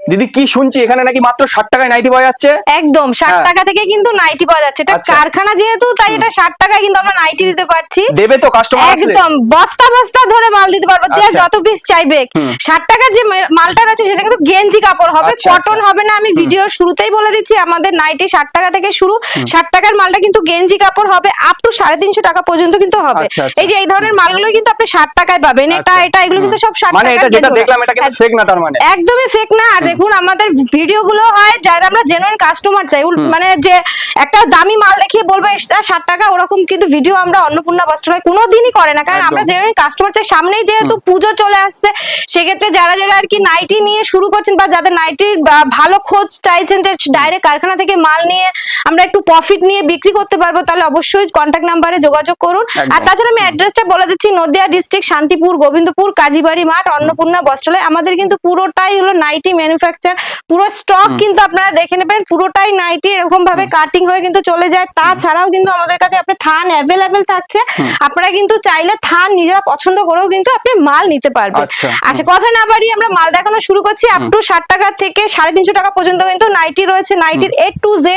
দিদি কি শুনছি এখানে নাকি মাত্র 60 টাকায় নাইটি পাওয়া যাচ্ছে? একদম 60 টাকা থেকে কিন্তু নাইটি পাওয়া যাচ্ছে। এটা কারখানা যেহেতু, তাই এটা 60 টাকায় কিন্তু আমরা নাইটি দিতে পারছি। দেবে তো কাস্টমার আসলে? একদম বস্তা বস্তা ধরে মাল দিতে পারবো, যে যত পিস চাইবে। 60 টাকার যে মালটা রয়েছে সেটা কিন্তু গেঞ্জি কাপড় হবে, কটন হবে না। আমি ভিডিওর শুরুতেই বলে দিচ্ছি, আমাদের নাইটি 60 টাকা থেকে শুরু। 60 টাকার মালটা কিন্তু গেঞ্জি কাপড় হবে, আপ টু 350 টাকা পর্যন্ত কিন্তু হবে। এই যে এই ধরনের মালগুলো কিন্তু আপনি 60 টাকায় পাবেন। এটা এগুলো কিন্তু সব 60 টাকা। মানে এটা যেটা দেখলাম এটা কিন্তু ফেক না, তার মানে একদমই ফেক না। আর দেখুন আমাদের ভিডিওগুলো হয় যারা আমরা জেনুইন কাস্টমার চাই, মানে যে একটা দামি মাল দেখিয়ে বলবো এটা 60 টাকা, ওরকম কিন্তু ভিডিও আমরা অন্নপূর্ণা বস্ত্রালয় কোনোদিনই করে না। কারণ আমরা জেনুইন কাস্টমার চাই। সামনেই যেহেতু পুজো চলে আসছে, সেক্ষেত্রে যারা আর কি নাইটি নিয়ে শুরু করছেন বা যাদের নাইটির ভালো খোঁজ চাইছেন যে ডাইরেক্ট কারখানা থেকে মাল নিয়ে আমরা একটু প্রফিট নিয়ে বিক্রি করতে পারবো, তাহলে অবশ্যই কন্ট্যাক্ট নাম্বারে যোগাযোগ করুন। আর তাছাড়া আমি অ্যাড্রেসটা বলে দিচ্ছি, নদিয়া ডিস্ট্রিক্ট, শান্তিপুর, গোবিন্দপুর, কাজীবাড়ি মাঠ, অন্নপূর্ণা বস্ত্রালয়। আমাদের কিন্তু পুরোটাই হলো নাইটি ম্যানুফ্যাকচার, পুরো স্টক কিন্তু আপনারা দেখে নেবেন। পুরোটাই নাইটি এরকম ভাবে কাটিং হয়ে কিন্তু চলে যায়। তাছাড়াও কিন্তু আমাদের কাছে আপনি থান অ্যাভেলেবেল থাকছে, আপনারা কিন্তু চাইলে থান নিজেরা পছন্দ করেও কিন্তু আপনি মাল নিতে পারবেন। আচ্ছা কথা না বাড়িয়ে আমরা মাল দেখানো শুরু করছি। আপ টু 60 টাকা থেকে 350 টাকা পর্যন্ত কিন্তু নাইটি রয়েছে। নাইটির A to Z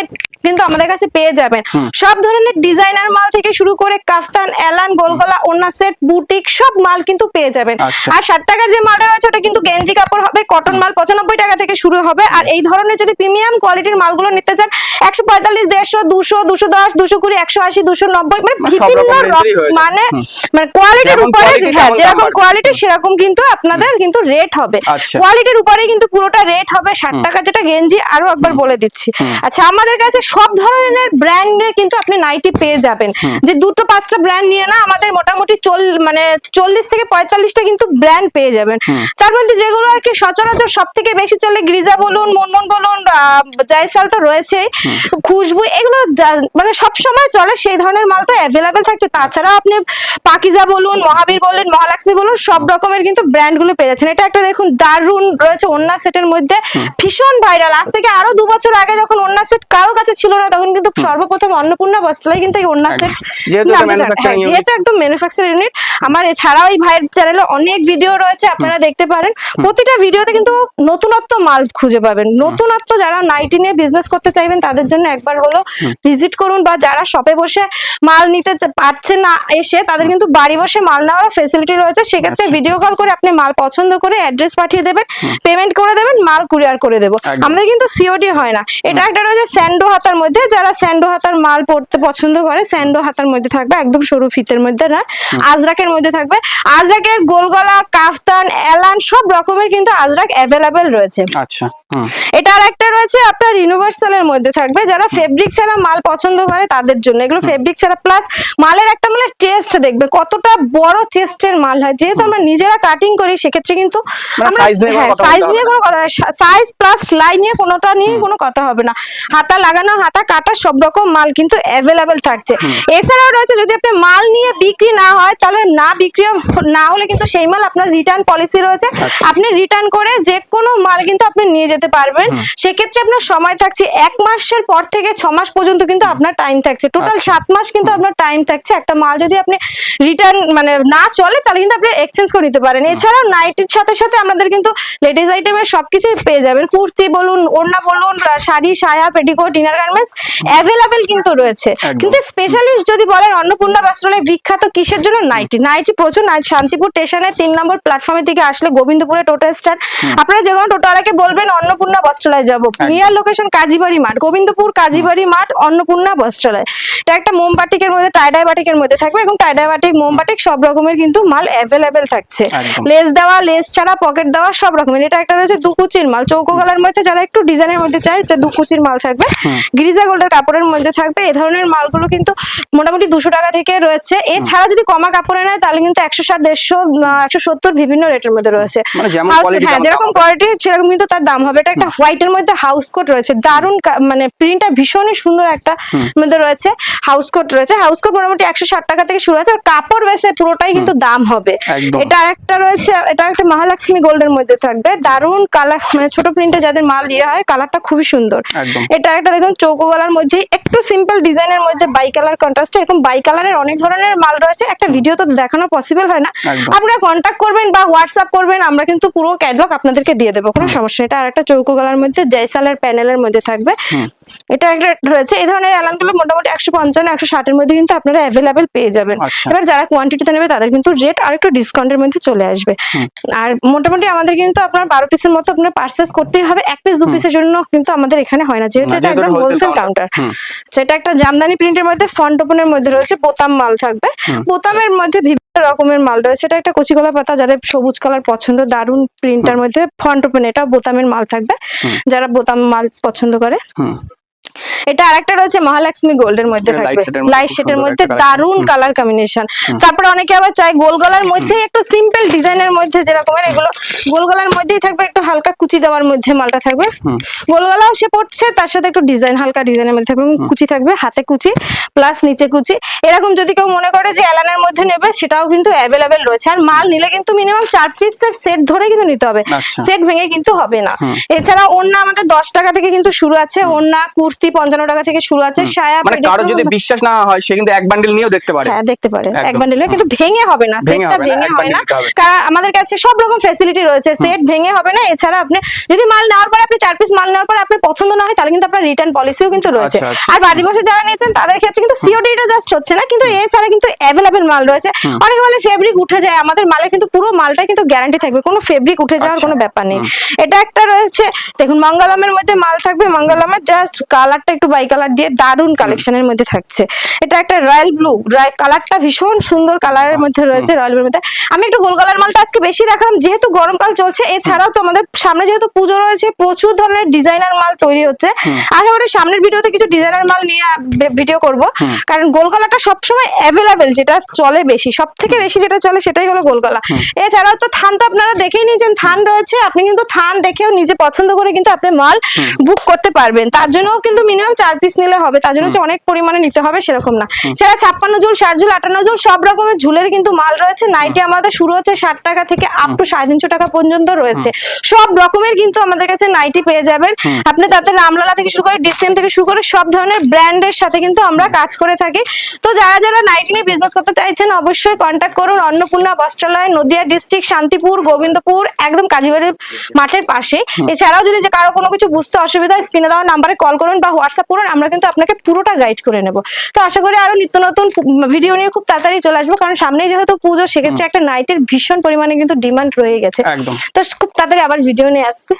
কিন্তু আমাদের কাছে পেয়ে যাবেন। সব ধরনের ডিজাইনার মাল থেকে শুরু করে কাফতান, এলান, গোলগলা, ওন্না সেট, বুটিক সব মাল কিন্তু পেয়ে যাবেন। আর 60 টাকার যে মালটা রয়েছে ওটা কিন্তু গেঞ্জি কাপড় হবে, কটন মাল 95 টাকা থেকে শুরু হবে। আর এই ধরনের যদি প্রিমিয়াম কোয়ালিটির মালগুলো নিতে চান 145, 150, 200, 210, 220, 180, 290, মানে বিভিন্ন মানে কোয়ালিটির উপরে যেরকম কোয়ালিটি সেরকম কিন্তু আপনাদের কিন্তু রেট হবে। কোয়ালিটির উপরে কিন্তু পুরোটা রেট হবে। 60 টাকা যেটা গেঞ্জি, আরো একবার বলে দিচ্ছি। আচ্ছা আমাদের কাছে সব ধরনের ব্র্যান্ডের কিন্তু আপনি নাইটি পেয়ে যাবেন। যে দুটো পাঁচটা ব্র্যান্ড নিয়ে না, আমাদের মোটামুটি 40 থেকে 45টা কিন্তু ব্র্যান্ড পেয়ে যাবেন। তার মধ্যে যেগুলো আর কি সচরাচর সব থেকে বেশি চলে, গ্রিজা বলুন, মুনমুন বলুন, জায়সাল তো রয়েছে, খুশবু, এগুলো মানে সব সময় চলে, সেই ধরনের মাল তো অ্যাভেলেবেল থাকছে। তাছাড়া আপনি পাকিজা বলুন, মহাবীর বলুন, মহালক্ষ্মী বলুন, সব রকমের কিন্তু ব্র্যান্ড গুলো পেয়ে যাচ্ছেন। এটা একটা দেখুন দারুন রয়েছে ওন্না সেটের মধ্যে, ভীষণ ভাইরাল। আজ থেকে আরো 2 বছর আগে যখন ওন্না সেট কারো কাছে ছিল না, তখন কিন্তু সর্বপ্রথম অন্নপূর্ণা বস্ত্রালয় কিন্তু এই ওন্না সেট, যেহেতু একদম ম্যানুফ্যাকচার ইউনিট। আমার এছাড়াও এই ভাইয়ের চ্যানেলে অনেক ভিডিও রয়েছে, আপনারা দেখতে পারেন। প্রতিটা ভিডিওতে কিন্তু নতুনত্ব মাল খুঁজে পাবেন। নতুনত্ব যারা নাইটি নিয়ে বিজনেস করতে চাইবেন তাদের জন্য একবার হলো ভিজিট করুন, বা যারা শপে বসে মাল নিতে পারছেন না এসে, তাদের কিন্তু বাড়ি বসে মাল নেওয়ার ফেসিলিটি রয়েছে। সেক্ষেত্রে ভিডিও কল করে আপনি মাল পছন্দ করে অ্যাড্রেস পাঠিয়ে দেবেন, পেমেন্ট করে দেবেন, মাল কুরিয়ার করে দেবো। আমাদের কিন্তু সিওডি হয় না। এটা একটা রয়েছে স্যান্ডো হাতার মধ্যে, যারা স্যান্ডো হাতার মাল পড়তে পছন্দ করে, স্যান্ডো হাতার মধ্যে থাকবে, একদম সরু ফিতের মধ্যে না, আজরাকের মধ্যে থাকবে। আজরাকের গোলগলা, কাফতান, এলান সব রকমের কিন্তু আজরাক অ্যাভেলেবেল রয়েছে। আচ্ছা এটা আর একটা রয়েছে আপনার ইউনিভার্সালের মধ্যে থাকবে, যারা ফেব্রিক ছাড়া মাল পছন্দ করে তাদের জন্য। এগুলো ফেব্রিক ছাড়া, প্লাস মালের একটা মালের টেস্ট দেখবে কতটা বড় চেস্টের মাল হয়। যেহেতু আমরা নিজেরা কাটিং করি, সেক্ষেত্রে কিন্তু সাইজ নিয়ে কোনো কথা না, সাইজ প্লাস সেলাই নিয়ে কোনোটা নিয়ে কোনো কথা হবে না। হাতা লাগানো, হাতা কাটা সব রকম মাল কিন্তু অ্যাভেলেবেল থাকছে। এছাড়াও রয়েছে যদি আপনি মাল নিয়ে বিক্রি না হয়, তাহলে না বিক্রি না হলে কিন্তু সেই মাল আপনার রিটার্ন পলিসি রয়েছে। আপনি রিটার্ন করে যে কোনো মাল কিন্তু আপনি নিয়ে যেতে পারবেন। সেক্ষেত্রে আপনার সময় থাকছে 1 মাসের পর থেকে 6 মাস পর্যন্ত কিন্তু আপনার টাইম থাকছে। টোটাল 7 মাস কিন্তু আপনার টাইম থাকছে। একটা মাল যদি আপনি রিটার্ন মানে না চলে, তাহলে কিন্তু আপনি এক্সচেঞ্জ করে নিতে পারেন। এছাড়াও নাইটির সাথে সাথে আমাদের কিন্তু লেডিস আইটেমের সবকিছুই পেয়ে যাবেন। কুর্তি বলুন, ওড়না বলুন, শাড়ি, সায়া, পেটিকোট, ইনার গার্মেন্টস অ্যাভেলেবেল কিন্তু রয়েছে। কিন্তু স্পেশালিস্ট যদি বলেন, অন্নপূর্ণা বস্ত্রালয় বিখ্যাত কিসের জন্য? নাইটি। নাইটি প্রচুর। শান্তিপুর স্টেশনে 3 নম্বর প্ল্যাটফর্মের দিকে আসলে গোবিন্দপুরে টোটো স্ট্যান্ড, আপনারা যে কোনো টোটোওয়ালাকে বলবেন অন্নপূর্ণা বস্ত্রালয় যাব। নিয়ার লোকেশন কাজীবাড়ি মাঠ, গোবিন্দপুর কাজীবাড়ি মাঠ, অন্নপূর্ণা বস্ত্রালয়। এটা একটা মোমবাটিকের মধ্যে, টাইডাই বাটিকের মধ্যে থাকবে, এবং টাইডাই বাটিক, মোমবাটিক সব রকমের কিন্তু মাল অ্যাভেলেবেল থাকছে। লেস দেওয়া, লেস ছাড়া, পকেট দেওয়া সব রকমের। এটা একটা রয়েছে দুকুচির মাল, চৌকো গলার মধ্যে, যারা একটু ডিজাইনের মধ্যে চায় এটা দুকুচির মাল থাকবে। গ্রিজা গোল্ডের কাপড়ের মধ্যে থাকবে। এই ধরনের মালগুলো কিন্তু মোটামুটি 200 টাকা থেকে রয়েছে। এছাড়া যদি কমা কাপড়ে নেয়, তাহলে কিন্তু 160, 150, 170 বিভিন্ন রেটের মধ্যে রয়েছে। যেরকম কোয়ালিটি সেরকম কিন্তু তার দাম হবে। এটা একটা হোয়াইটের মধ্যে হাউস কোট রয়েছে, দারুন মানে প্রিন্টটা ভীষণই সুন্দর একটা মধ্যে রয়েছে। হাউস কোট রয়েছে, হাউস কোট মোটামুটি 160 টাকা থেকে শুরু আছে, আর কাপড় বেসে পুরোটাই কিন্তু দাম হবে। একদম। এটা একটা রয়েছে, এটা একটা মহালক্ষ্মী গোল্ডের মধ্যে থাকবে, দারুন কালার, মানে ছোট প্রিন্টে যাদের মাল ইয়ে হয়, কালারটা খুবই সুন্দর। একদম। এটা একটা দেখুন চৌকো গলার মধ্যে একটু সিম্পল ডিজাইনের মধ্যে বাই কালার কন্ট্রাস্ট, এরকম বাই কালারের অনেক ধরনের মাল রয়েছে, একটা ভিডিও তো দেখানো পসিবল হয় না, একদম। আপনারা কন্ট্যাক্ট করবেন বা হোয়াটসঅ্যাপ করবেন, আমরা কিন্তু পুরো ক্যাটালগ আপনাদেরকে দিয়ে দেবো, কোনো সমস্যা নেই। এটা আরেকটা চৌকো গলার মধ্যে জয়সালের প্যানেলের মধ্যে থাকবে। এটা একটা রয়েছে, এই ধরনের অ্যালানগুলো মোটামুটি 155-160 এর মধ্যে কিন্তু আপনারা অ্যাভেলেবেল পেয়ে যাবেন। আচ্ছা। এবার যারা কোয়ান্টিটিতে নেবে তাদের কিন্তু রেট আর একটু ডিসকাউন্টের মধ্যে চলে আসবে। আর মোটামুটি আমাদের কিন্তু আপনার 12 পিসের মতো আপনার পারচেজ করতেই হবে, 1 পিস 2 পিসের জন্য কিন্তু আমাদের এখানে হয় না, যেহেতু এটা একদম হোলসেল কাউন্টার। সেটা একটা জামদানি প্রিন্টের মধ্যে ফন্ট ওপেনের মধ্যে রয়েছে, বোতাম মাল থাকবে, বোতামের মধ্যে বিভিন্ন রকমের মাল রয়েছে। এটা একটা কচিকলা পাতা, যাদের সবুজ কালার পছন্দ, দারুন প্রিন্টার মধ্যে ফন্ট ওপেন, এটা বোতামের মাল থাকবে যারা বোতাম মাল পছন্দ করে। এটা আরেকটা রয়েছে মহালক্ষ্মী গোল্ডের মধ্যে থাকবে, লাইট শেডের মধ্যে দারুন কালার কম্বিনেশন। তারপরে অনেকে আবার চাই গোল গলার মধ্যে একটু সিম্পল ডিজাইনের মধ্যে, যেরকমের এগুলো গোল গলার মধ্যেই থাকবে, একটু হালকা কুচি দেওয়ার মধ্যে মালটা থাকবে, গোল গলাও সে পড়ছে, তার সাথে একটু ডিজাইন, হালকা ডিজাইনের মধ্যে থাকবে, কুচি থাকবে, হাতে কুচি প্লাস নিচে কুচি। এরকম যদি কেউ মনে করে যে এলানের মধ্যে নেবে, সেটাও কিন্তু অ্যাভেলেবেল রয়েছে। আর মাল নিলে কিন্তু মিনিমাম 4 পিসের সেট ধরে কিন্তু নিতে হবে, সেট ভেঙে কিন্তু হবে না। এছাড়া ওড়না আমাদের 10 টাকা থেকে কিন্তু শুরু আছে, ওড়না কুর্তি 55 টাকা থেকে শুরু আছে, সায়া মানে কারো যদি বিশ্বাস না হয় সে কিন্তু এক বান্ডেল নিয়েও দেখতে পারে। হ্যাঁ দেখতে পারে, এক বান্ডেলে কিন্তু ভেঙে হবে না, সেটটা ভেঙে হয় না, কারণ আমাদের কাছে সব রকম ফ্যাসিলিটি রয়েছে, সেট ভেঙে হবে না। এছাড়া আপনি যদি মাল নেওয়ার পরে, আপনি 4 পিস মাল নেওয়ার পরে আপনার পছন্দ না হয়, তাহলে কিন্তু আপনার রিটার্ন পলিসিও কিন্তু রয়েছে। আর বাড়ি বসে যারা নিয়েছেন তাদের ক্ষেত্রে কিন্তু সিওডিটা জাস্ট হচ্ছে না, কিন্তু এছাড়া কিন্তু অ্যাভেলেবেল মাল রয়েছে। অনেকে বলে ফেব্রিক উঠে যায়, আমাদের মালে কিন্তু পুরো মালটা কিন্তু গ্যারান্টি থাকবে, কোনো ফেব্রিক উঠে যাওয়ার কোনো ব্যাপার নেই। এটা একটা রয়েছে দেখুন মঙ্গলমের মধ্যে মাল থাকবে, মঙ্গলমের জাস্ট কালারটা একটু বাই কালার দিয়ে দারুন কালেকশনের মধ্যে থাকছে। এটা একটা রয়্যাল ব্লু, কালারটা ভীষণ সুন্দর কালারের মধ্যে রয়েছে, রয়্যাল ব্লুর মধ্যে। আমি একটু গোল কালার মালটা আজকে বেশি দেখালাম যেহেতু গরমকাল চলছে, এছাড়াও তো আমাদের সামনে যেহেতু পুজো রয়েছে, প্রচুর ধরনের ডিজাইনার মাল তৈরি হচ্ছে। আশা করি সামনের ভিডিওতে কিছু ডিজাইনার মাল নিয়ে ভিডিও করব, কারণ গোল কালারটা সবসময় অ্যাভেলেবেল, যেটা চলে বেশি, সব থেকে বেশি যেটা চলে সেটাই হলো গোল কালার। এছাড়াও তো থান তো আপনারা দেখেই নিয়েছেন, থান রয়েছে, আপনি কিন্তু থান দেখেও নিজে পছন্দ করে কিন্তু আপনি মাল বুক করতে পারবেন। তার জন্য কিন্তু মিনিমাম 4 পিস নিলে হবে, তার জন্য অনেক পরিমাণে নিতে হবে সেরকম না। যারা 56 ঝুল, 60 ঝুল, 58 ঝুল সব রকমের ঝুলের কিন্তু মাল রয়েছে। নাইটি আমাদের শুরু হচ্ছে 60 টাকা থেকে আপ টু 350 টাকা পর্যন্ত রয়েছে, সব রকমের কিন্তু আমাদের কাছে নাইটি পেয়ে যাবেন। আপনি তাতে রামলালা থেকে শুরু করে ডিসেম থেকে শুরু করে সব ধরনের ব্র্যান্ডের সাথে কিন্তু আমরা কাজ করে থাকি। তো যারা যারা নাইটি নিয়ে বিজনেস করতে চাইছেন অবশ্যই কন্ট্যাক্ট করুন, অন্নপূর্ণা বস্ত্রালয়, নদিয়া ডিস্ট্রিক্ট, শান্তিপুর, গোবিন্দপুর, একদম কাজীবাড়ির মাঠের পাশে। এছাড়াও যদি কারো কোনো কিছু বুঝতে অসুবিধা হয়, স্ক্রিনে দেওয়া নাম্বারে কল করুন বা হোয়াটসঅ্যাপ করুন, আমরা কিন্তু আপনাকে পুরোটা গাইড করে নেব। তো আশা করি আরো নিত্য নতুন ভিডিও নিয়ে খুব তাড়াতাড়ি চলে আসবো, কারণ সামনেই যেহেতু পুজো, সেক্ষেত্রে একটা নাইটের ভীষণ পরিমাণে কিন্তু ডিমান্ড রয়ে গেছে। তো খুব তাড়াতাড়ি আবার ভিডিও নিয়ে আসছে।